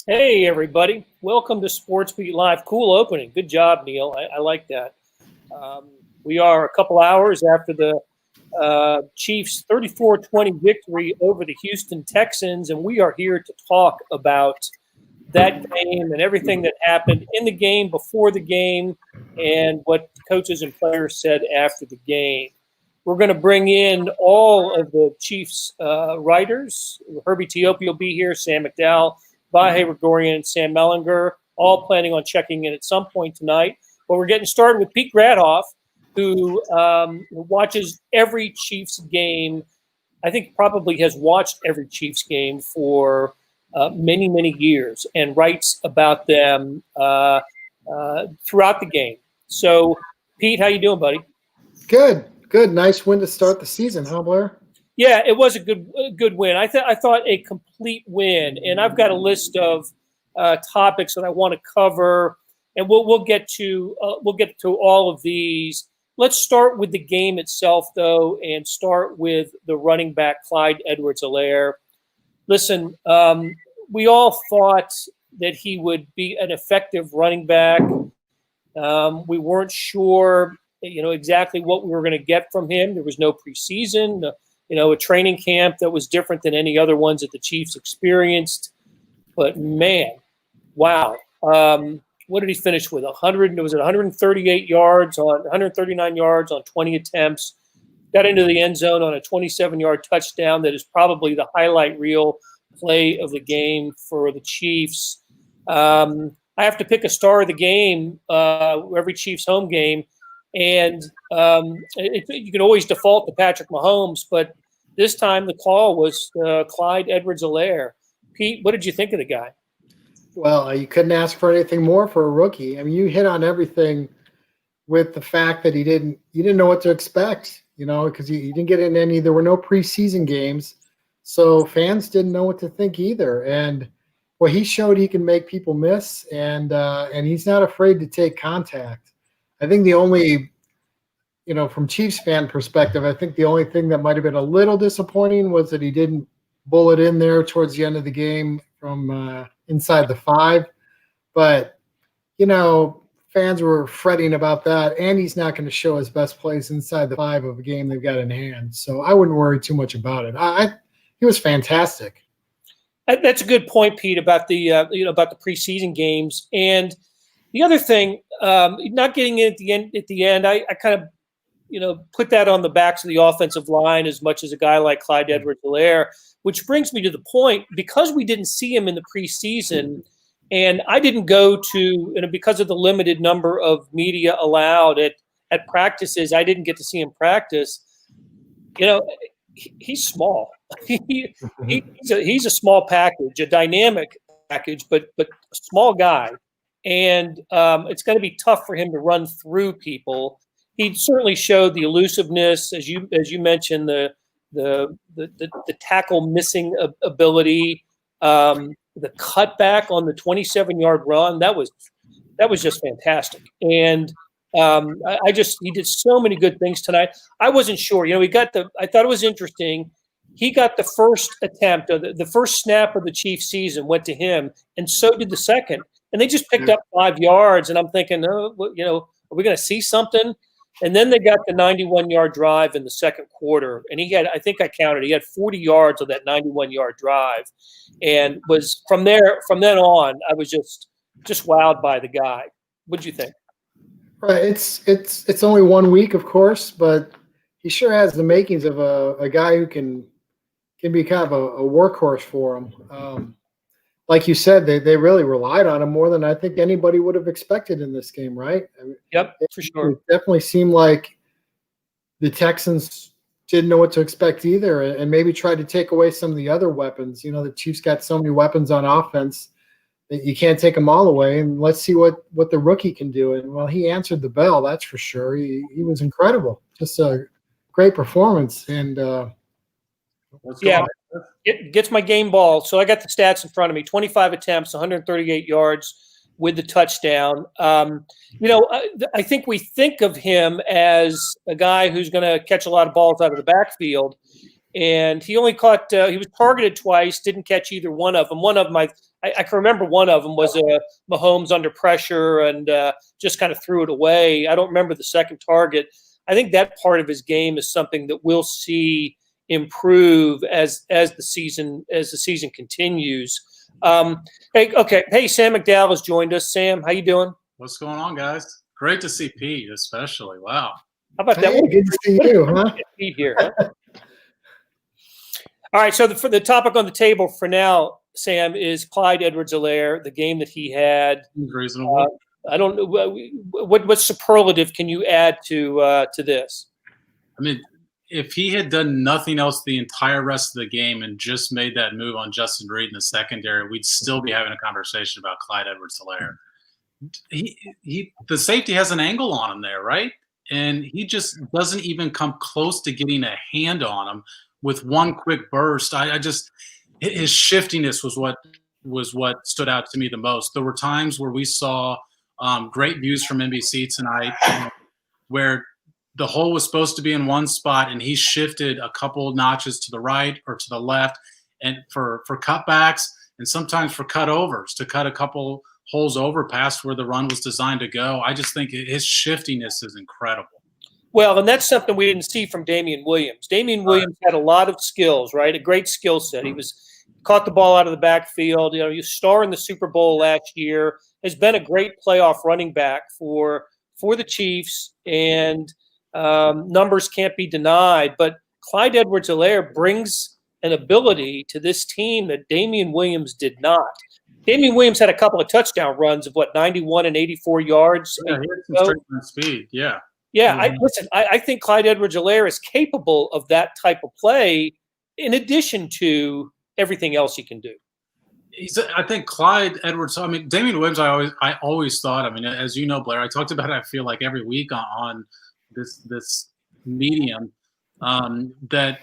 Hey, everybody. Welcome to SportsBeat Live. Cool opening. Good job, Neil. I like that. We are a couple hours after the Chiefs' 34-20 victory over the Houston Texans, and we are here to talk about that game and everything that happened in the game, before the game, and what coaches and players said after the game. We're going to bring in all of the Chiefs writers. Herbie Teope will be here, Sam Mcdowell, Vahe Gregorian, and Sam Mellinger, all planning on checking in at some point tonight. But we're getting started with Pete Grathoff, who watches every Chiefs game. I think probably has watched every Chiefs game for many, many years and writes about them throughout the game. So, Pete, how you doing, buddy? Good. Nice win to start the season, huh, Blair? Yeah, it was a good win. I thought a complete win, and I've got a list of topics that I want to cover, and we'll get to all of these. Let's start with the game itself, though, and start with the running back Clyde Edwards-Helaire. Listen, we all thought that he would be an effective running back. We weren't sure, exactly what we were going to get from him. There was no preseason. A training camp that was different than any other ones that the Chiefs experienced. But, man, wow. What did he finish with? 138 yards on 139 yards on 20 attempts. Got into the end zone on a 27-yard touchdown that is probably the highlight reel play of the game for the Chiefs. I have to pick a star of the game, every Chiefs home game. And you can always default to Patrick Mahomes, but this time the call was Clyde Edwards-Helaire. Pete, what did you think of the guy? Well, you couldn't ask for anything more for a rookie. I mean, you hit on everything with the fact that you didn't know what to expect, because you didn't get in any. There were no preseason games, so fans didn't know what to think either. And well, he showed he can make people miss, and he's not afraid to take contact. I think the only, from Chiefs fan perspective, I think the only thing that might have been a little disappointing was that he didn't bullet in there towards the end of the game from inside the 5. But, fans were fretting about that, and he's not going to show his best plays inside the 5 of a game they've got in hand. So I wouldn't worry too much about it. He was fantastic. That's a good point, Pete, about the about the preseason games. And the other thing, not getting in at the end, I kind of, put that on the backs of the offensive line as much as a guy like Clyde Edwards-Helaire, which brings me to the point, because we didn't see him in the preseason, and I didn't go to, because of the limited number of media allowed at practices, I didn't get to see him practice. He's small. He's a small package, a dynamic package, but a small guy. And it's going to be tough for him to run through people. He certainly showed the elusiveness, as you mentioned, the tackle missing ability, the cutback on the 27-yard run. That was just fantastic. And he did so many good things tonight. I wasn't sure. I thought it was interesting. He got the first attempt, the first snap of the Chiefs season went to him, and so did the second. And they just picked up 5 yards, and I'm thinking, are we going to see something? And then they got the 91-yard drive in the second quarter, and he had 40 yards of that 91-yard drive, and was from then on, I was just wowed by the guy. What'd you think? Right, it's only 1 week, of course, but he sure has the makings of a guy who can be kind of a workhorse for him. Like you said, they really relied on him more than I think anybody would have expected in this game, right? Yep, for sure. It definitely seemed like the Texans didn't know what to expect either, and maybe tried to take away some of the other weapons. The Chiefs got so many weapons on offense that you can't take them all away, and let's see what the rookie can do. And, well, he answered the bell, that's for sure. He was incredible. Just a great performance. And yeah, it gets my game ball. So I got the stats in front of me. 25 attempts, 138 yards with the touchdown. I think we think of him as a guy who's going to catch a lot of balls out of the backfield. and he only caught. He was targeted twice, didn't catch either one of them. One of them, I can remember one of them was Mahomes under pressure and just kind of threw it away. I don't remember the second target. I think that part of his game is something that we'll see improve as the season continues. Hey, Sam McDowell has joined us. Sam, how you doing? What's going on, guys? Great to see Pete, especially. Wow. How about that? Hey, good to see you, huh? Pete here, huh? All right, so for the topic on the table for now, Sam, is Clyde Edwards-Helaire, the game that he had. Reasonable. I don't know what superlative can you add to this? I mean, if he had done nothing else the entire rest of the game and just made that move on Justin Reed in the secondary, we'd still be having a conversation about Clyde Edwards-Helaire. The safety has an angle on him there, right? And he just doesn't even come close to getting a hand on him with one quick burst. His shiftiness was what stood out to me the most. There were times where we saw great views from NBC tonight where the hole was supposed to be in one spot and he shifted a couple notches to the right or to the left, and for cutbacks and sometimes for cutovers to cut a couple holes over past where the run was designed to go. I just think his shiftiness is incredible. Well, and that's something we didn't see from Damien Williams. Damien Williams had a lot of skills, right? A great skill set. He caught the ball out of the backfield. You know, he was star in the Super Bowl last year. Has been a great playoff running back for the Chiefs, and numbers can't be denied. But Clyde Edwards-Helaire brings an ability to this team that Damien Williams did not. Damien Williams had a couple of touchdown runs of 91 and 84 yards. Yeah, he had some straight line speed. Yeah. Yeah, I think Clyde Edwards-Helaire is capable of that type of play in addition to everything else he can do. I think Clyde Edwards. I mean, Damien Williams. I always thought. I mean, as you know, Blair, I talked about it. I feel like every week on this medium that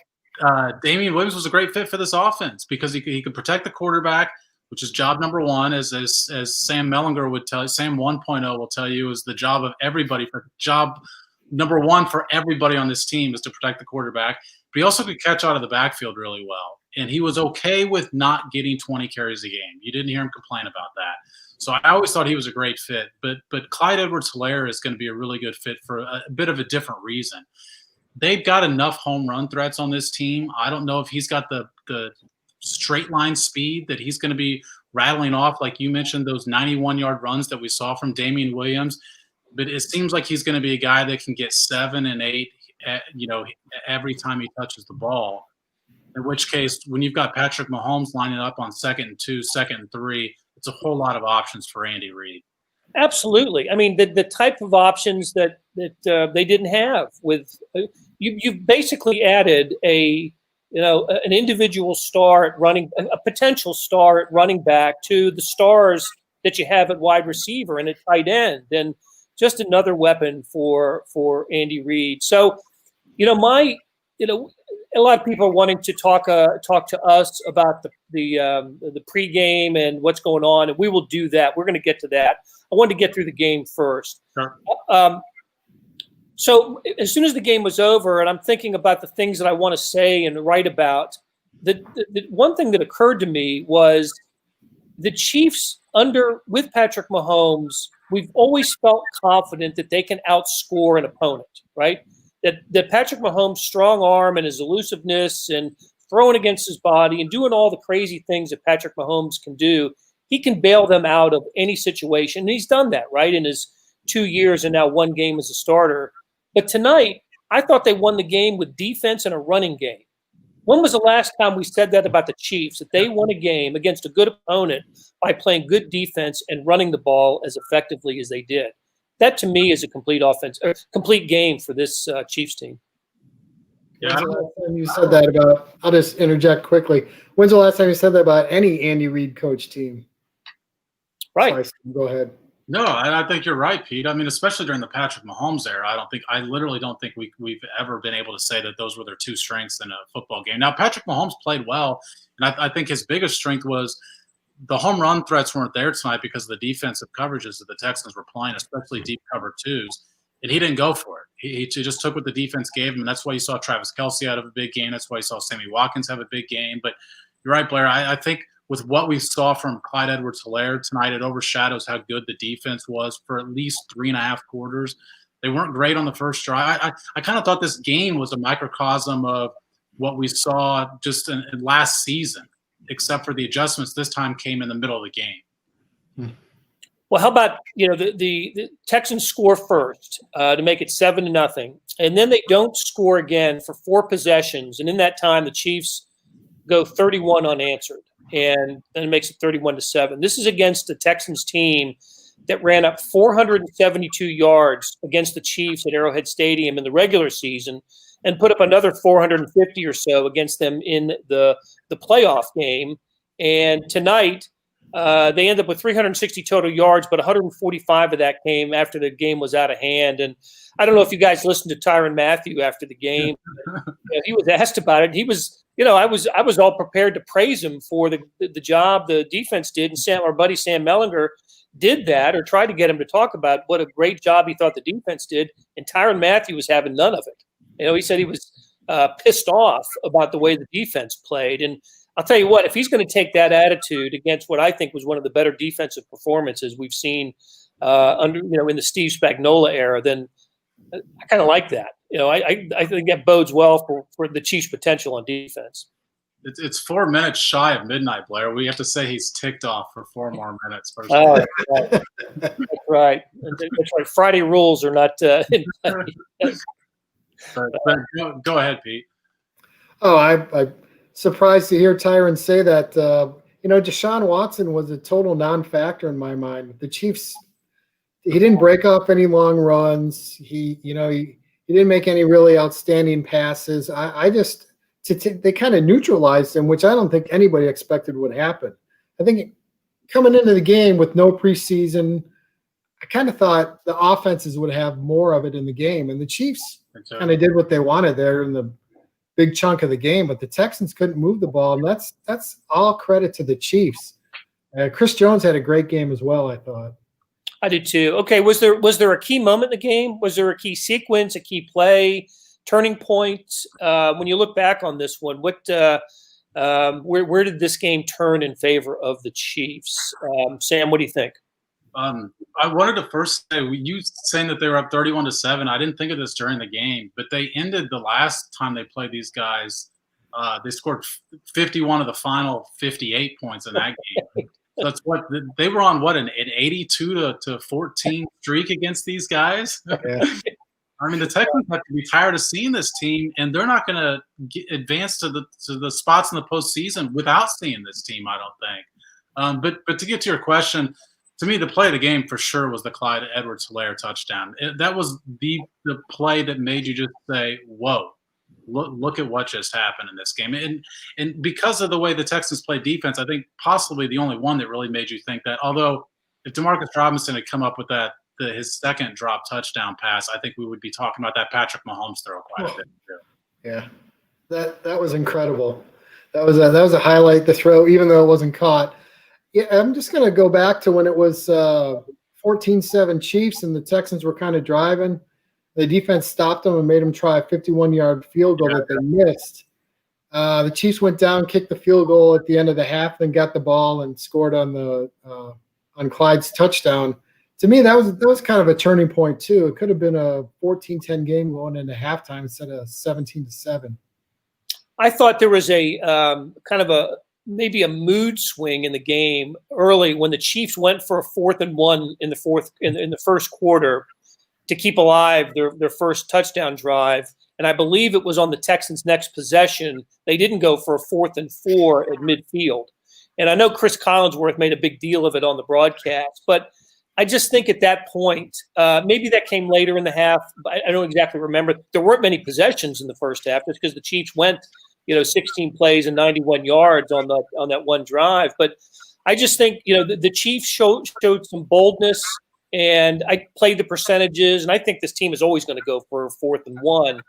Damien Williams was a great fit for this offense because he could protect the quarterback, which is job number one, as Sam Mellinger would tell you. Sam 1.0 will tell you is the job of everybody. Job number one for everybody on this team is to protect the quarterback. But he also could catch out of the backfield really well. And he was okay with not getting 20 carries a game. You didn't hear him complain about that. So I always thought he was a great fit. But Clyde Edwards-Helaire is going to be a really good fit for a bit of a different reason. They've got enough home run threats on this team. I don't know if he's got the straight line speed that he's going to be rattling off, like you mentioned, those 91-yard runs that we saw from Damien Williams. But it seems like he's going to be a guy that can get 7 and 8, every time he touches the ball. In which case, when you've got Patrick Mahomes lining up on 2nd and 2, 2nd and 3, it's a whole lot of options for Andy Reid. Absolutely. I mean, the type of options that they didn't have with you've basically added an individual star at running, a potential star at running back to the stars that you have at wide receiver and at tight end, and just another weapon for Andy Reid. So, a lot of people are wanting to talk to us about the pregame and what's going on, and we will do that. We're going to get to that. I wanted to get through the game first. Sure. So as soon as the game was over, and I'm thinking about the things that I want to say and write about, the one thing that occurred to me was the Chiefs with Patrick Mahomes, we've always felt confident that they can outscore an opponent, right? That Patrick Mahomes' strong arm and his elusiveness and throwing against his body and doing all the crazy things that Patrick Mahomes can do, he can bail them out of any situation. And he's done that, right, in his 2 years and now 1 game as a starter. But tonight, I thought they won the game with defense and a running game. When was the last time we said that about the Chiefs, that they won a game against a good opponent by playing good defense and running the ball as effectively as they did? That, to me, is a complete game for this Chiefs team. Yeah, when's the last time you said that about? I'll just interject quickly. When's the last time you said that about any Andy Reid coach team? Right. Sorry, go ahead. No, I think you're right, Pete. I mean, especially during the Patrick Mahomes era, I literally don't think we've ever been able to say that those were their two strengths in a football game. Now, Patrick Mahomes played well, and I think his biggest strength was the home run threats weren't there tonight because of the defensive coverages that the Texans were playing, especially deep cover twos, and he didn't go for it. He just took what the defense gave him, and that's why you saw Travis Kelce out of a big game. That's why you saw Sammy Watkins have a big game. But you're right, Blair. I think with what we saw from Clyde Edwards-Helaire tonight, it overshadows how good the defense was for at least 3.5 quarters. They weren't great on the first drive. I kind of thought this game was a microcosm of what we saw just in last season, except for the adjustments this time came in the middle of the game. Well, how about, the Texans score first to make it 7-0, and then they don't score again for 4 possessions, and in that time the Chiefs go 31 unanswered, and then it makes it 31-7. This is against the Texans team that ran up 472 yards against the Chiefs at Arrowhead Stadium in the regular season, and put up another 450 or so against them in the playoff game. And tonight, they end up with 360 total yards, but 145 of that came after the game was out of hand. And I don't know if you guys listened to Tyrann Mathieu after the game. He was asked about it. He was, I was all prepared to praise him for the job the defense did, and our buddy Sam Mellinger did that, or tried to get him to talk about what a great job he thought the defense did. And Tyrann Mathieu was having none of it. He said he was pissed off about the way the defense played. And I'll tell you what, if he's going to take that attitude against what I think was one of the better defensive performances we've seen in the Steve Spagnuolo era, then I kind of like that. I think that bodes well for the Chiefs' potential on defense. It's 4 minutes shy of midnight, Blair. We have to say he's ticked off for 4 more minutes. Oh, that's right. That's right. Friday rules are not. But go ahead, Pete. Oh, I'm surprised to hear Tyrann say that. Deshaun Watson was a total non-factor in my mind. The Chiefs, he didn't break off any long runs. He didn't make any really outstanding passes. They kind of neutralized him, which I don't think anybody expected would happen. I think coming into the game with no preseason, I kind of thought the offenses would have more of it in the game, and the Chiefs kind of did what they wanted there in the big chunk of the game, but the Texans couldn't move the ball, and that's all credit to the Chiefs. Chris Jones had a great game as well, I thought. I did too. Okay, was there a key moment in the game? Was there a key sequence, a key play, turning point? When you look back on this one, where did this game turn in favor of the Chiefs? Sam, what do you think? I wanted to first say, you saying that they were up 31-7. I didn't think of this during the game, but they ended the last time they played these guys. They scored 51 of the final 58 points in that game. So that's what they were on. What, an 82-14 streak against these guys? Yeah. I mean, the Texans have to be tired of seeing this team, and they're not going to advance to the spots in the postseason without seeing this team, I don't think. But to get to your question, to me, the play of the game for sure was the Clyde Edwards-Helaire touchdown. That was the play that made you just say, "Whoa, look at what just happened in this game." And because of the way the Texans play defense, I think possibly the only one that really made you think that. Although if Demarcus Robinson had come up with his second drop touchdown pass, I think we would be talking about that Patrick Mahomes throw quite a bit too. Yeah, that was incredible. That was a highlight, the throw, even though it wasn't caught. Yeah, I'm just going to go back to when it was 14-7 Chiefs and the Texans were kind of driving. The defense stopped them and made them try a 51-yard field goal that they missed. The Chiefs went down, kicked the field goal at the end of the half, then got the ball and scored on Clyde's touchdown. To me, that was kind of a turning point too. It could have been a 14-10 game going into halftime instead of 17-7. I thought there was a kind of maybe a mood swing in the game early when the Chiefs went for a 4th and 1 in the first quarter to keep alive their first touchdown drive. And I believe it was on the Texans' next possession. They didn't go for a 4th and 4 at midfield. And I know Chris Collinsworth made a big deal of it on the broadcast, but I just think at that point, maybe that came later in the half. I don't exactly remember. There weren't many possessions in the first half just because the Chiefs went, 16 plays and 91 yards on that one drive. But I just think, the Chiefs showed some boldness, and I played the percentages, and I think this team is always going to go for a 4th and 1.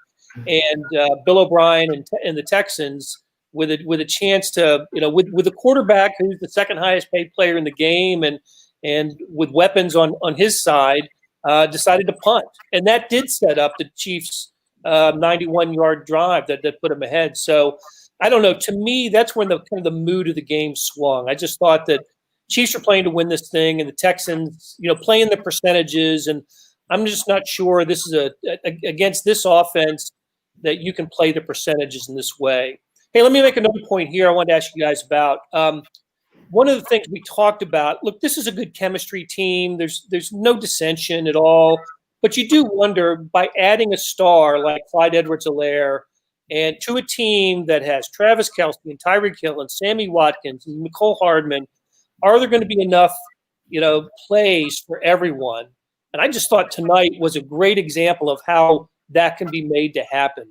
And Bill O'Brien and the Texans with a chance to, with a quarterback who's the second highest paid player in the game and with weapons on his side, decided to punt. And that did set up the Chiefs' 91-yard drive that put them ahead. So I don't know. To me, that's when the kind of the mood of the game swung. I just thought that Chiefs are playing to win this thing, and the Texans, playing the percentages. And I'm just not sure this is against this offense that you can play the percentages in this way. Hey, let me make another point here I wanted to ask you guys about. One of the things we talked about, look, this is a good chemistry team. There's no dissension at all. But you do wonder, by adding a star like Clyde Edwards-Helaire and to a team that has Travis Kelce and Tyreek Hill and Sammy Watkins and Mecole Hardman, are there going to be enough, plays for everyone? And I just thought tonight was a great example of how that can be made to happen.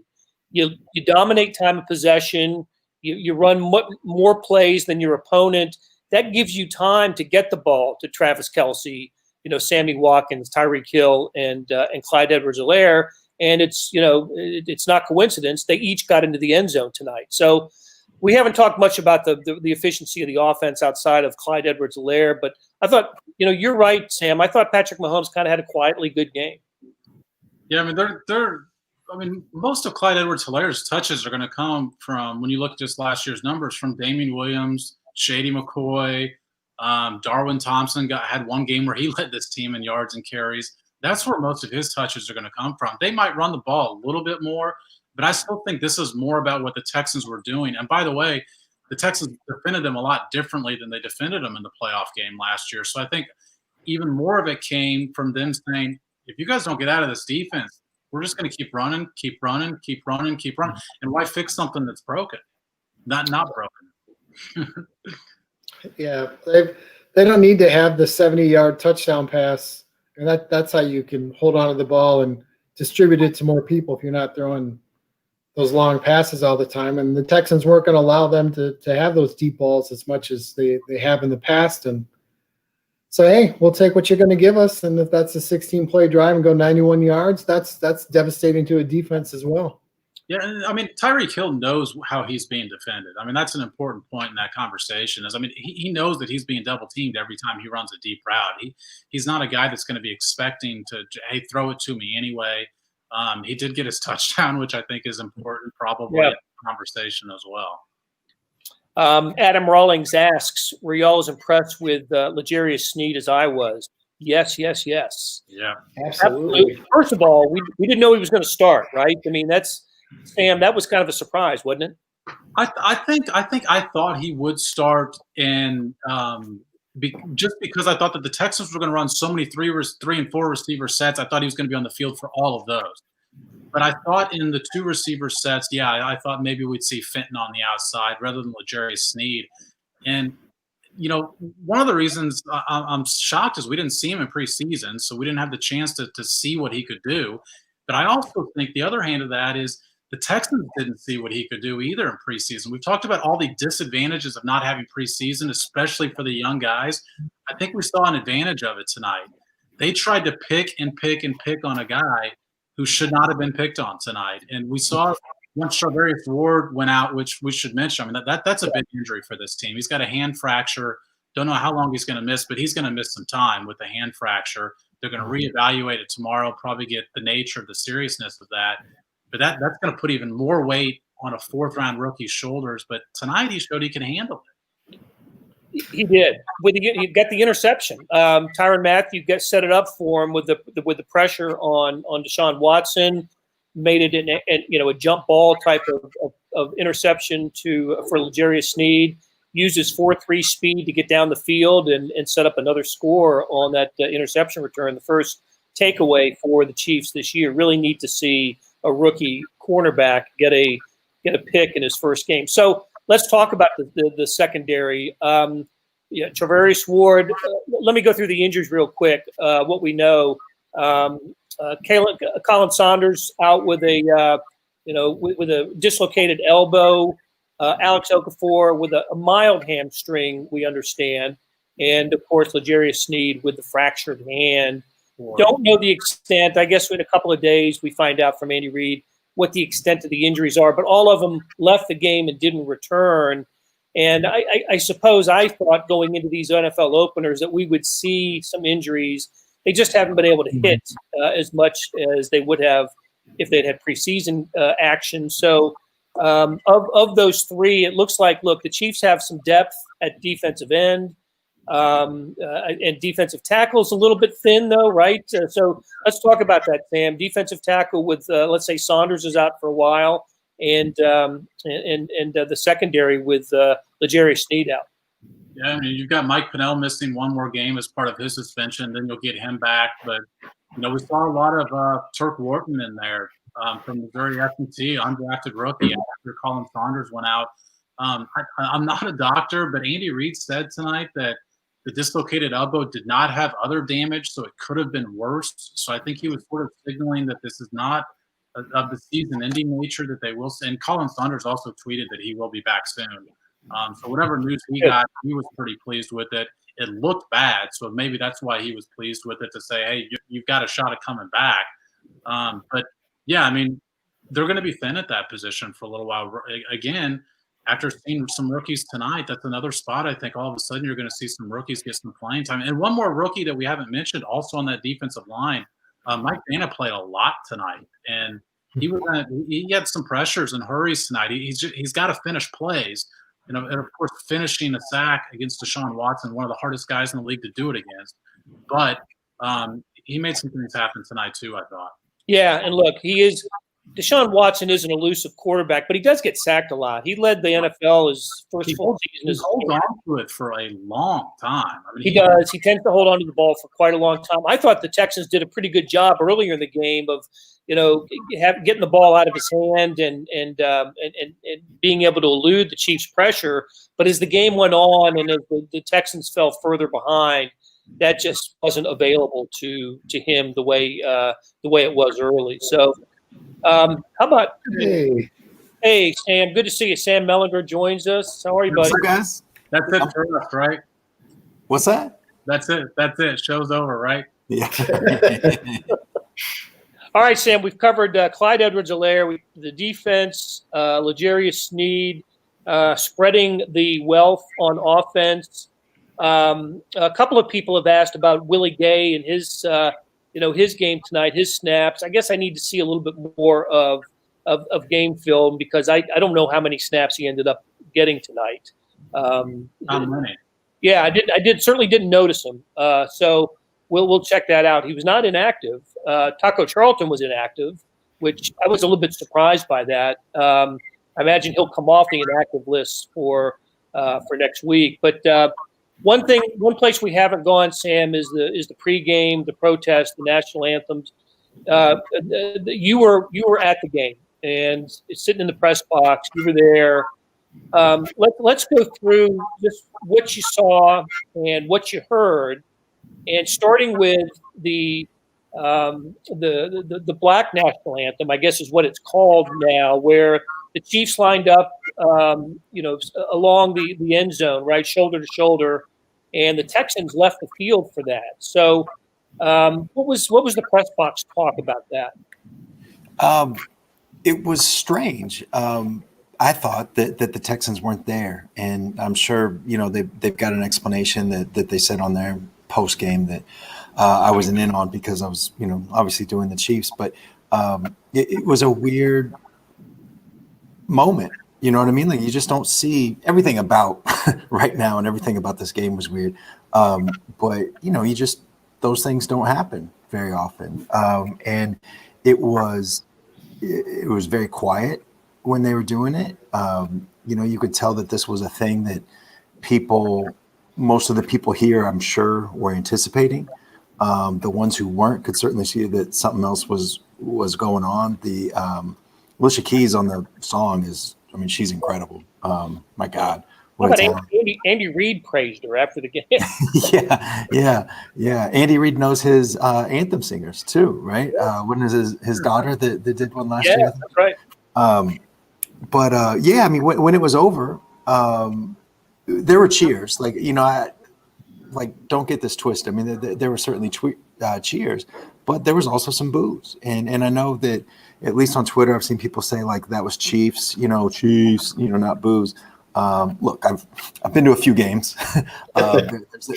You dominate time of possession. You run more plays than your opponent. That gives you time to get the ball to Travis Kelce, Sammy Watkins, Tyreek Hill, and Clyde Edwards-Helaire. And it's not coincidence. They each got into the end zone tonight. So we haven't talked much about the efficiency of the offense outside of Clyde Edwards-Helaire. But I thought, you're right, Sam. I thought Patrick Mahomes kind of had a quietly good game. Yeah, I mean, most of Clyde Edwards-Helaire's touches are going to come from, when you look at just last year's numbers, from Damien Williams, Shady McCoy, Darwin Thompson had one game where he led this team in yards and carries. That's where most of his touches are going to come from. They might run the ball a little bit more, but I still think this is more about what the Texans were doing. And by the way, the Texans defended them a lot differently than they defended them in the playoff game last year. So I think even more of it came from them saying, if you guys don't get out of this defense, we're just going to keep running. And why fix something that's broken? Not broken. Yeah, they don't need to have the 70-yard touchdown pass, and that's how you can hold on to the ball and distribute it to more people if you're not throwing those long passes all the time. And the Texans weren't going to allow them to have those deep balls as much as they have in the past. And so, hey, we'll take what you're going to give us, and if that's a 16-play drive and go 91 yards, that's devastating to a defense as well. Yeah, I mean, Tyreek Hill knows how he's being defended. I mean, that's an important point in that conversation. He knows that he's being double-teamed every time he runs a deep route. He's not a guy that's going to be expecting to, hey, throw it to me anyway. He did get his touchdown, which I think is important probably in the conversation as well. Adam Rawlings asks, were you all as impressed with L'Jarius Sneed as I was? Yes. Yeah, absolutely. First of all, we didn't know he was going to start, right? I mean, Sam, that was kind of a surprise, wasn't it? I think I thought he would start, and just because I thought that the Texans were going to run so many 3 and 4 receiver sets, I thought he was going to be on the field for all of those. But I thought in the 2 receiver sets, I thought maybe we'd see Fenton on the outside rather than L'Jarius Sneed. And, one of the reasons I'm shocked is we didn't see him in preseason, so we didn't have the chance to see what he could do. But I also think the other hand of that is the Texans didn't see what he could do either in preseason. We've talked about all the disadvantages of not having preseason, especially for the young guys. I think we saw an advantage of it tonight. They tried to pick on a guy who should not have been picked on tonight. And we saw once Charvarius Ward went out, which we should mention, I mean, that's a big injury for this team. He's got a hand fracture. Don't know how long he's going to miss, but he's going to miss some time with the hand fracture. They're going to reevaluate it tomorrow, probably get the nature of the seriousness of that. But that's going to put even more weight on a 4th-round rookie's shoulders. But tonight he showed he can handle it. He did. He got the interception. Tyrann Mathieu set it up for him with the pressure on Deshaun Watson. Made it a jump ball type of interception for L'Jarius Sneed. Used his 4.3 speed to get down the field and set up another score on that interception return. The first takeaway for the Chiefs this year. Really neat to see a rookie cornerback get a pick in his first game. So let's talk about the secondary. Charvarius Ward. Let me go through the injuries real quick. What we know. Colin Saunders out with a dislocated elbow. Alex Okafor with a mild hamstring, we understand, and of course L'Jarius Sneed with the fractured hand. Don't know the extent. I guess in a couple of days we find out from Andy Reid what the extent of the injuries are. But all of them left the game and didn't return. And I suppose I thought going into these NFL openers that we would see some injuries They just haven't been able to hit as much as they would have if they'd had preseason action. So of those three, it looks like, the Chiefs have some depth at defensive end. And defensive tackle is a little bit thin, though, right? So let's talk about that, Sam. Defensive tackle with, let's say, Saunders is out for a while, and the secondary with L'Jarius Sneed out. Yeah, I mean, you've got Mike Pennell missing one more game as part of his suspension. Then you'll get him back. But, we saw a lot of Turk Wharton in there from Missouri S&T, undrafted rookie after Colin Saunders went out. I'm not a doctor, but Andy Reid said tonight that the dislocated elbow did not have other damage, so it could have been worse. So I think he was sort of signaling that this is not of the season-ending nature that they will. And Colin Saunders also tweeted that he will be back soon. So whatever news he got, he was pretty pleased with it. It looked bad, so maybe that's why he was pleased with it, to say, hey, you've got a shot at coming back. But, yeah, I mean, they're going to be thin at that position for a little while. Again, after seeing some rookies tonight, that's another spot I think all of a sudden you're going to see some rookies get some playing time. And one more rookie that we haven't mentioned also on that defensive line, Mike Dana played a lot tonight. And he had some pressures and hurries tonight. He's got to finish plays. And of course, finishing a sack against Deshaun Watson, one of the hardest guys in the league to do it against. But he made some things happen tonight too, I thought. Yeah, and look, Deshaun Watson is an elusive quarterback, but he does get sacked a lot. He led the NFL his first full season. He holds on to it for a long time. I mean, he does. He tends to hold on to the ball for quite a long time. I thought the Texans did a pretty good job earlier in the game of, getting the ball out of his hand and being able to elude the Chiefs' pressure. But as the game went on and as the Texans fell further behind, that just wasn't available to him the way it was early. So. How about Hey, Sam, good to see you. Sam Mellinger joins us. How are you, buddy? What's up, guys? That's it for us, right? What's that? That's it. Show's over, right? Yeah. All right, Sam, we've covered Clyde Edwards-Helaire, the defense, L'Jarius Sneed, spreading the wealth on offense. A couple of people have asked about Willie Gay and his his game tonight, his snaps. I guess I need to see a little bit more of game film because I don't know how many snaps he ended up getting tonight. How many? Yeah, I certainly didn't notice him. So we'll check that out. He was not inactive. Taco Charlton was inactive, which I was a little bit surprised by that. I imagine he'll come off the inactive list for next week. But one place we haven't gone, Sam, is the pregame, the protest, the national anthems. You were at the game and sitting in the press box. You were there. Let's go through just what you saw and what you heard, and starting with the Black national anthem, I guess is what it's called now, where the Chiefs lined up, along the end zone, right, shoulder to shoulder, and the Texans left the field for that. So, what was the press box talk about that? It was strange. I thought that the Texans weren't there, and I'm sure they've got an explanation that they said on their post game that I wasn't in on because I was obviously doing the Chiefs, but it was a weird moment. You know what I mean? Like, you just don't see everything about right now, and everything about this game was weird. But those things don't happen very often. And it was very quiet when they were doing it. You could tell that this was a thing that most of the people here, I'm sure, were anticipating. The ones who weren't could certainly see that something else was going on. The Alicia Keys on the song she's incredible. My God. What about Andy Reid praised her after the game? Yeah. Andy Reid knows his anthem singers too, right? When is his daughter that did one last year? Yeah, that's right. When it was over, there were cheers. Don't get this twisted. I mean, there were certainly cheers, but there was also some boos. And I know that at least on Twitter, I've seen people say that was Chiefs, not boos. Look, I've been to a few games.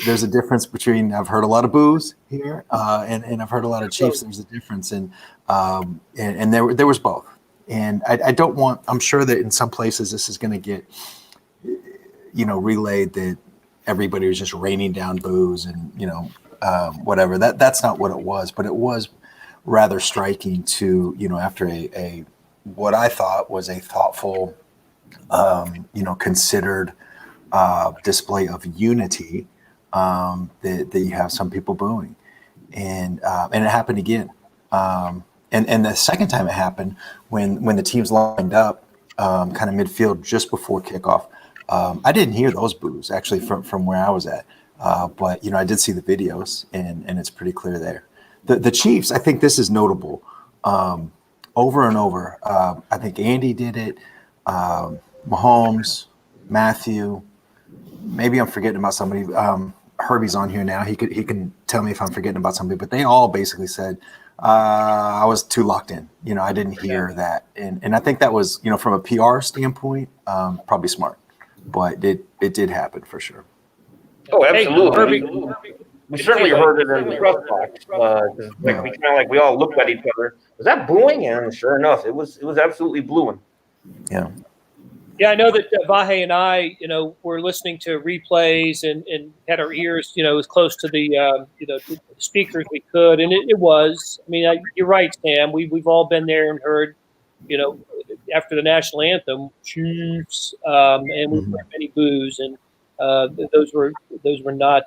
There's a difference between I've heard a lot of boos here and I've heard a lot of Chiefs. There's a difference, and there was both. And I don't want. I'm sure that in some places this is going to get relayed that everybody was just raining down boos and whatever. That's not what it was, but it was rather striking to after a what I thought was a thoughtful, considered display of unity, that you have some people booing, and it happened again. And the second time it happened when the teams lined up, kind of midfield just before kickoff. I didn't hear those boos actually from where I was at, but I did see the videos, and it's pretty clear there. The Chiefs, I think this is notable, over and over. I think Andy did it. Mahomes, Matthew, maybe I'm forgetting about somebody. Herbie's on here now. He can tell me if I'm forgetting about somebody, but they all basically said, I was too locked in. I didn't hear that. And I think that was, from a PR standpoint, probably smart, but it did happen for sure. Oh, absolutely. Herbie. We certainly heard it in the press box. We all looked at each other. Was that booing? And sure enough, it was absolutely booing. Yeah. Yeah, I know that Vahe and I, were listening to replays and had our ears, as close to the, the speakers we could, and it was. I mean, you're right, Sam. We've all been there and heard, after the national anthem, Chiefs, and we've heard many boos, and those were not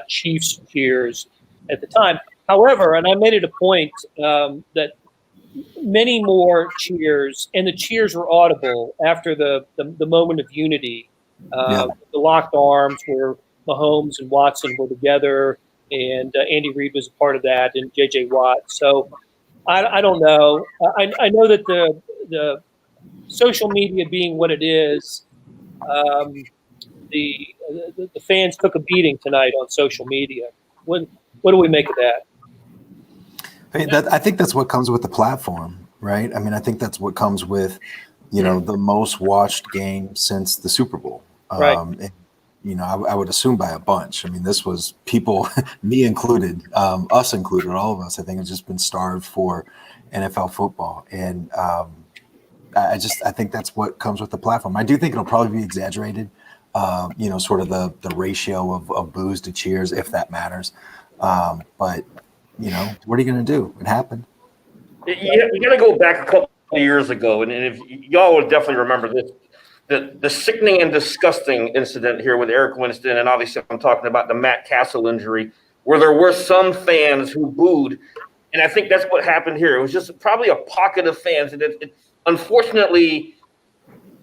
Chiefs cheers at the time. However, and I made it a point that many more cheers, and the cheers were audible after the moment of unity. The locked arms where Mahomes and Watson were together, and Andy Reid was a part of that, and J.J. Watt. So I don't know. I know that the social media being what it is, the fans took a beating tonight on social media. What do we make of that? I think that's what comes with the platform, right? I mean, I think that's what comes with, the most watched game since the Super Bowl. Right. And, I would assume by a bunch. I mean, this was people, me included, us included, all of us, I think have just been starved for NFL football. And I think that's what comes with the platform. I do think it'll probably be exaggerated, sort of the ratio of boos to cheers, if that matters. But what are you going to do? It happened. You got to go back a couple of years ago, and if y'all will definitely remember this, the sickening and disgusting incident here with Eric Winston, and obviously I'm talking about the Matt Castle injury, where there were some fans who booed, and I think that's what happened here. It was just probably a pocket of fans, and unfortunately,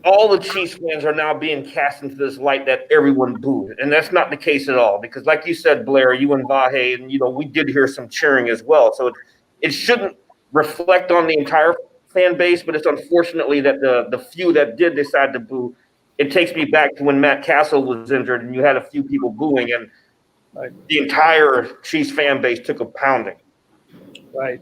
all the Chiefs fans are now being cast into this light that everyone booed, and that's not the case at all. Because, like you said, Blair, you and Vahe, and we did hear some cheering as well. So it shouldn't reflect on the entire fan base, but it's unfortunately that the few that did decide to boo. It takes me back to when Matt Castle was injured, and you had a few people booing, and the entire Chiefs fan base took a pounding. Right.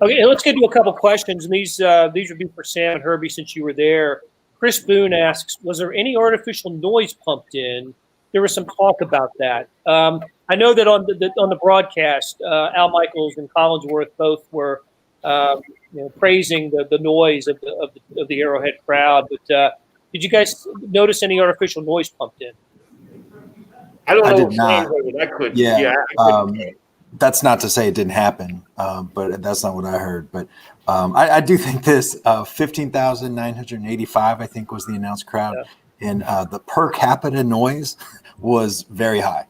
Okay, let's get to a couple questions, and these would be for Sam and Herbie since you were there. Chris Boone asks, was there any artificial noise pumped in? There was some talk about that. I know that on the broadcast, Al Michaels and Collinsworth both were praising the noise of the Arrowhead crowd. But did you guys notice any artificial noise pumped in? I don't know. I did not. I could. Yeah. That's not to say it didn't happen, but that's not what I heard. But I do think this 15,985, I think, was the announced crowd. Yeah. And the per capita noise was very high.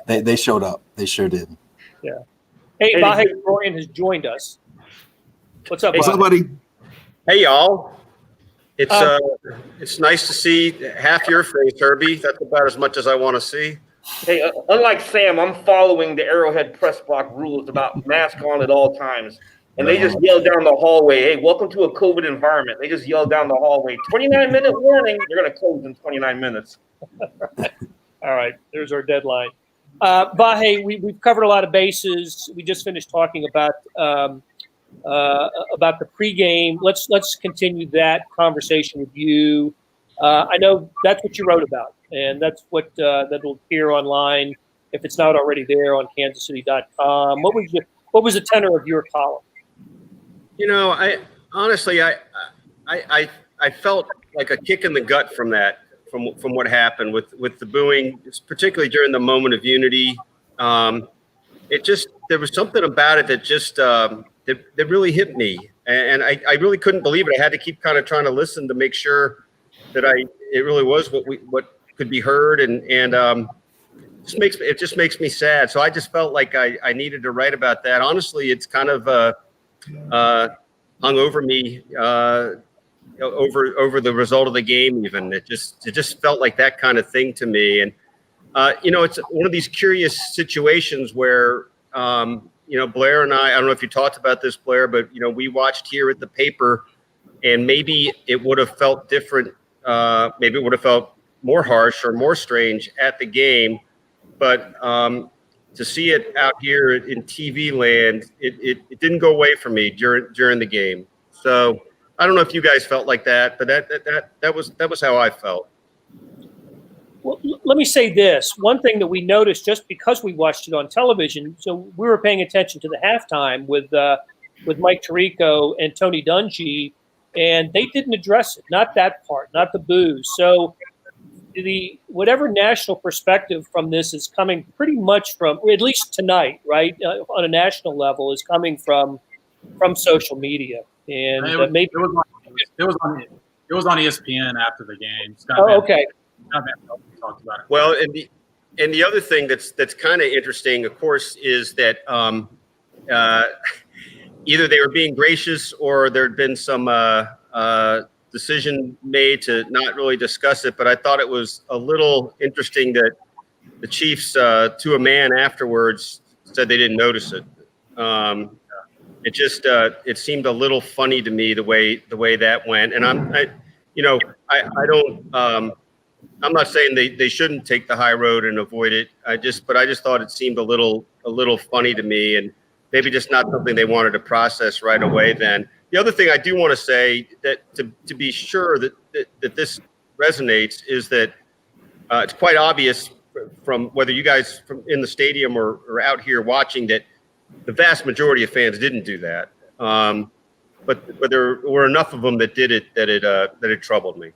They showed up. They sure did. Yeah. Hey, Vahe Dorian has joined us. What's up, What's up, buddy? Hey, y'all. It's nice to see half your face, Herbie. That's about as much as I want to see. Hey, unlike Sam, I'm following the Arrowhead press box rules about mask on at all times. And they just yelled down the hallway, hey, welcome to a COVID environment. They just yelled down the hallway, 29-minute warning. They're going to close in 29 minutes. All right. There's our deadline. Vahe, we've covered a lot of bases. We just finished talking about about the pregame. Let's continue that conversation with you. I know that's what you wrote about, and that's what that will appear online if it's not already there on kansascity.com. What was the tenor of your column? I honestly, I felt like a kick in the gut from that, from what happened with the booing, particularly during the moment of unity. There was something about it that just that really hit me, and I really couldn't believe it. I had to keep kind of trying to listen to make sure that it really was what could be heard, and it just makes me sad. So I just felt like I needed to write about that. Honestly, it's kind of hung over me over the result of the game. Even it just felt like that kind of thing to me. And it's one of these curious situations where Blair and I don't know if you talked about this, Blair, but we watched here at the paper, and maybe it would have felt different. Maybe it would have felt more harsh or more strange at the game, but to see it out here in TV land, it didn't go away from me during the game. So I don't know if you guys felt like that, but that was how I felt. Well, let me say this. One thing that we noticed just because we watched it on television, so we were paying attention to the halftime with Mike Tirico and Tony Dungy, and they didn't address it. Not that part, not the boos. So whatever national perspective from this is coming pretty much from, at least tonight, right, on a national level, is coming from social media. And it was on ESPN after the game. Okay. Talked about it. Well, and the other thing that's kind of interesting, of course, is that either they were being gracious or there'd been some decision made to not really discuss it. But I thought it was a little interesting that the Chiefs, to a man afterwards, said they didn't notice it. It seemed a little funny to me the way that went. And I'm not saying they shouldn't take the high road and avoid it. I just thought it seemed a little funny to me, and maybe just not something they wanted to process right away. Then the other thing I do want to say that to be sure that this resonates is that it's quite obvious from whether you guys from in the stadium or out here watching that the vast majority of fans didn't do that. But there were enough of them that did it that it troubled me.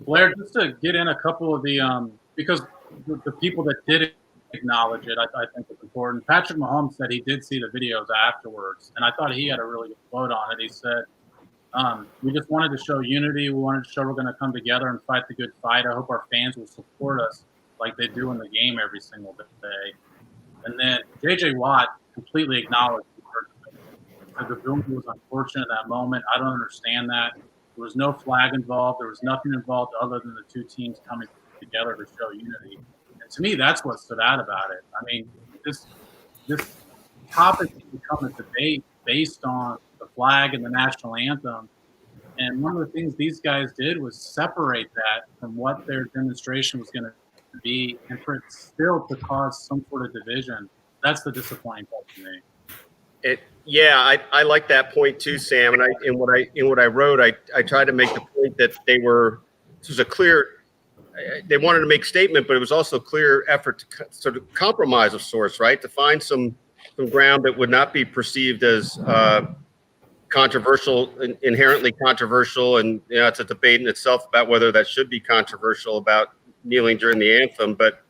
Blair, just to get in a couple of the because the people that did acknowledge it, I think it's important. Patrick Mahomes said he did see the videos afterwards, and I thought he had a really good quote on it. He said, "We just wanted to show unity. We wanted to show we're going to come together and fight the good fight. I hope our fans will support us like they do in the game every single day." And then J.J. Watt completely acknowledged the boom was unfortunate in that moment. I don't understand that. There was no flag involved. There was nothing involved other than the two teams coming together to show unity. And to me, that's what stood out about it. I mean, this topic has become a debate based on the flag and the national anthem. And one of the things these guys did was separate that from what their demonstration was going to be, and for it still to cause some sort of division. That's the disappointing part to me. I like that point too, Sam. And in what I wrote, I tried to make the point that this was a clear. They wanted to make a statement, but it was also a clear effort to sort of compromise of sorts, right? To find some ground that would not be perceived as controversial, inherently controversial, and it's a debate in itself about whether that should be controversial about kneeling during the anthem. But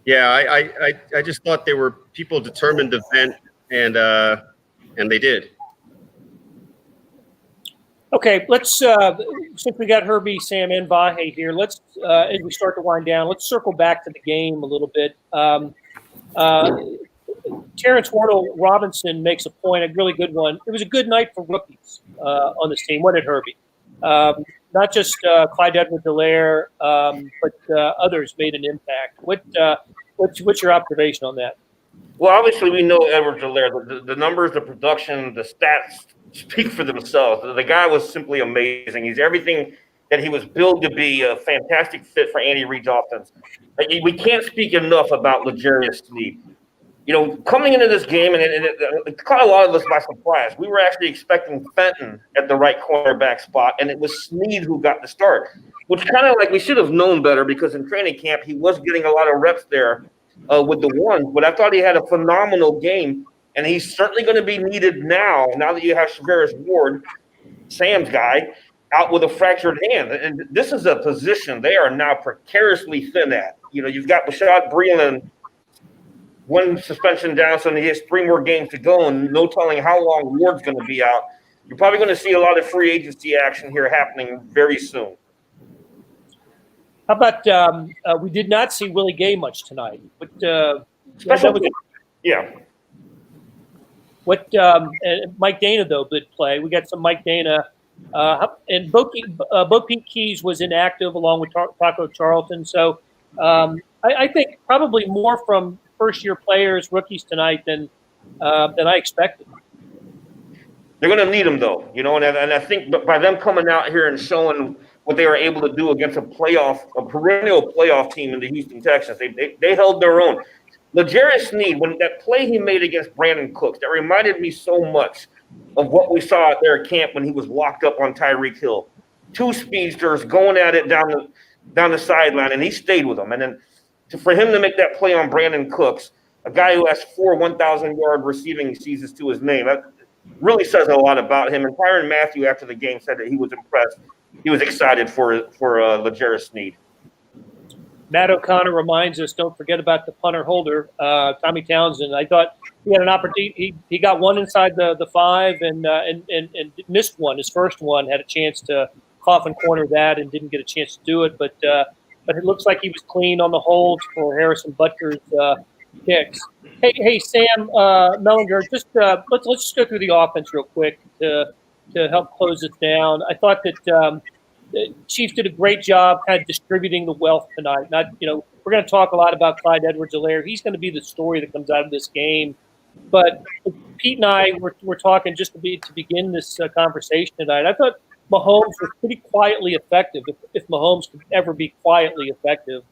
I just thought they were people determined to vent. And they did. Okay, let's since we got Herbie, Sam, and Vahe here, let's as we start to wind down, let's circle back to the game a little bit. Terrence Wardle-Robinson makes a point, a really good one. It was a good night for rookies on this team. What did Herbie? Not just Clyde Elaire, but others made an impact. What's your observation on that? Well, obviously, we know Elaire. The numbers, the production, the stats speak for themselves. The guy was simply amazing. He's everything that he was billed to be, a fantastic fit for Andy Reid's offense. We can't speak enough about L'Jarius Sneed. coming into this game, and it caught a lot of us by surprise. We were actually expecting Fenton at the right cornerback spot, and it was Snead who got the start, which kind of like we should have known better because in training camp he was getting a lot of reps there with the ones. But I thought he had a phenomenal game, and he's certainly going to be needed now that you have Severus Ward, Sam's guy, out with a fractured hand. And this is a position they are now precariously thin at. You've got Bashad Breeland, one suspension down, so he has 3 more games to go, and no telling how long Ward's going to be out. You're probably going to see a lot of free agency action here happening very soon. How about we did not see Willie Gay much tonight, but yeah. What Mike Dana though did play. We got some Mike Dana, and Bo Pete Keys was inactive along with Taco Charlton. So I think probably more from first-year players, rookies tonight than I expected. They're going to need them, though, and I think by them coming out here and showing what they were able to do against a perennial playoff team in the Houston Texans, they held their own. L'Jarius Sneed, when that play he made against Brandon Cooks, that reminded me so much of what we saw out there at camp when he was locked up on Tyreek Hill. 2 speedsters going at it down the sideline, and he stayed with them. And then for him to make that play on Brandon Cooks, a guy who has 4 1,000-yard receiving seasons to his name, that really says a lot about him. And Tyrann Mathieu, after the game, said that he was impressed. He was excited for L'Jarius Sneed. Matt O'Connor reminds us, don't forget about the punter holder, Tommy Townsend. I thought he had an opportunity. He got one inside the 5 and missed one. His first one, had a chance to coffin corner that and didn't get a chance to do it. But it looks like he was clean on the holds for Harrison Butker's kicks. Hey, Sam Mellinger, let's just go through the offense real quick to help close this down. I thought that the Chiefs did a great job kind of distributing the wealth tonight. We're going to talk a lot about Clyde Edwards-Helaire. He's going to be the story that comes out of this game. But Pete and I were talking just to begin this conversation tonight. I thought Mahomes was pretty quietly effective, if Mahomes could ever be quietly effective.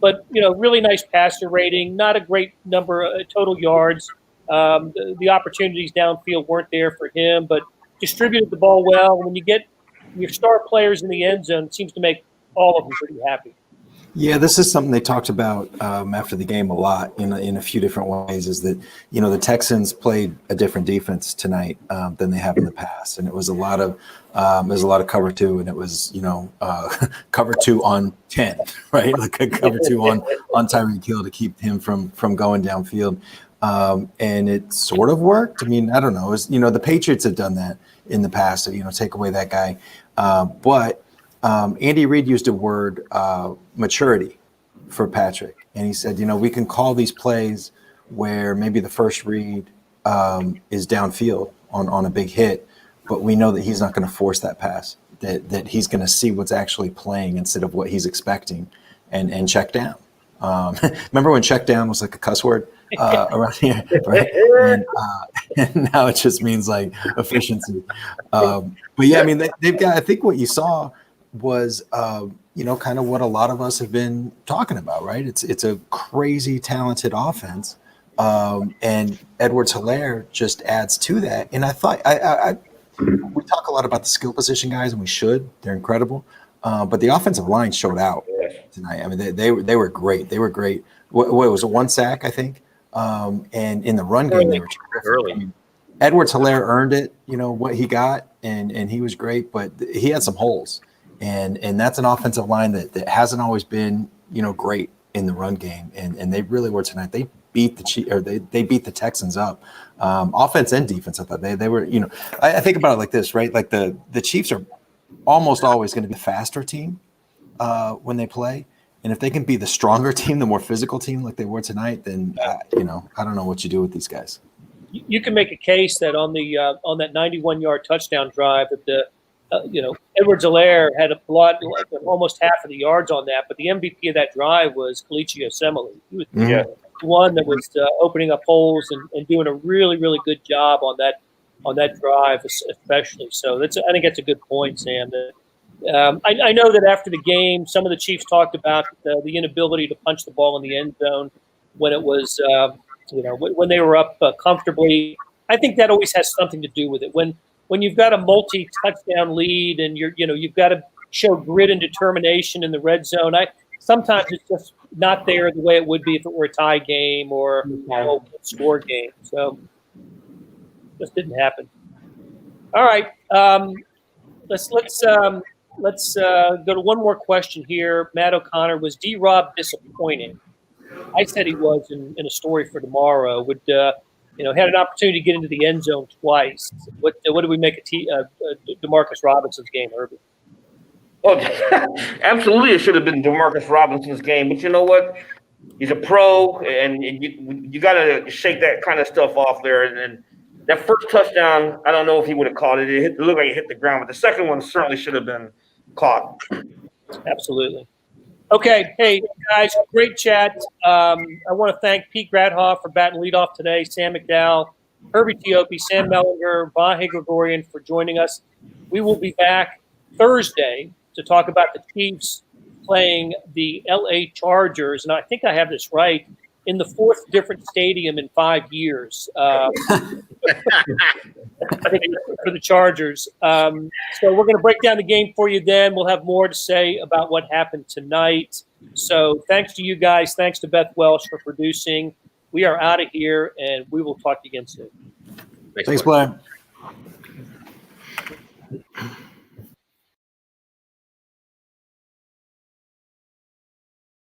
But, really nice passer rating, not a great number of total yards. The opportunities downfield weren't there for him, but distributed the ball well. When you get your star players in the end zone, it seems to make all of them pretty happy. Yeah, this is something they talked about after the game a lot in a few different ways, is that, the Texans played a different defense tonight than they have in the past. And it was a lot of cover 2, and it was, cover 2 on 10, right? Like a cover 2 on Tyreek Hill to keep him from going downfield. And it sort of worked. I mean, I don't know. The Patriots have done that in the past, so, take away that guy. But Andy Reid used a word, maturity, for Patrick. And he said, we can call these plays where maybe the first read is downfield on a big hit, but we know that he's not going to force that pass, that he's going to see what's actually playing instead of what he's expecting and check down. Remember when check down was like a cuss word around here, right? And now it just means like efficiency. But yeah, I mean, they've got, I think what you saw was, kind of what a lot of us have been talking about, right? It's a crazy talented offense. And Edwards-Helaire just adds to that. And I thought, we talk a lot about the skill position guys, and we should. They're incredible. But the offensive line showed out tonight. I mean, they were great. They were great. What was it, 1 sack, I think? And in the run game, they were terrific. I mean, Edwards-Helaire earned it, what he got, and he was great, but he had some holes. And that's an offensive line that hasn't always been, great in the run game. And they really were tonight. They beat they beat the Texans up, offense and defense. I thought they were, I think about it like this, right? Like the Chiefs are almost always going to be the faster team when they play. And if they can be the stronger team, the more physical team like they were tonight, then, I don't know what you do with these guys. You can make a case that on that 91-yard touchdown drive that Edwards-Helaire had a lot, almost half of the yards on that, but the MVP of that drive was Kalichi Osemele. He was the one that was opening up holes and doing a really, really good job on that drive, especially. So I think that's a good point, Sam. I know that after the game, some of the Chiefs talked about the inability to punch the ball in the end zone when it was when they were up comfortably. I think that always has something to do with it. When you've got a multi-touchdown lead and you've got to show grit and determination in the red zone. Sometimes it's just not there the way it would be if it were a tie game or a score game. So just didn't happen. All right, let's go to one more question here. Matt O'Connor, was D-Rob disappointing? I said he was in a story for tomorrow. Had an opportunity to get into the end zone twice. What do we make of Demarcus Robinson's game, Herbie? Well, absolutely, it should have been Demarcus Robinson's game. But you know what? He's a pro, and you got to shake that kind of stuff off there. And that first touchdown, I don't know if he would have caught it. It looked like it hit the ground, but the second one certainly should have been caught. Absolutely. Okay, hey, guys, great chat. I want to thank Pete Grathoff for batting leadoff today, Sam Mcdowell, Herbie Teope, Sam Mellinger, Vahe Gregorian for joining us. We will be back Thursday to talk about the Chiefs playing the LA Chargers, and I think I have this right, in the fourth different stadium in 5 years. I think for the Chargers. So we're going to break down the game for you then. We'll have more to say about what happened tonight. So thanks to you guys. Thanks to Beth Welsh for producing. We are out of here, and we will talk to you again soon. Thanks, Blair.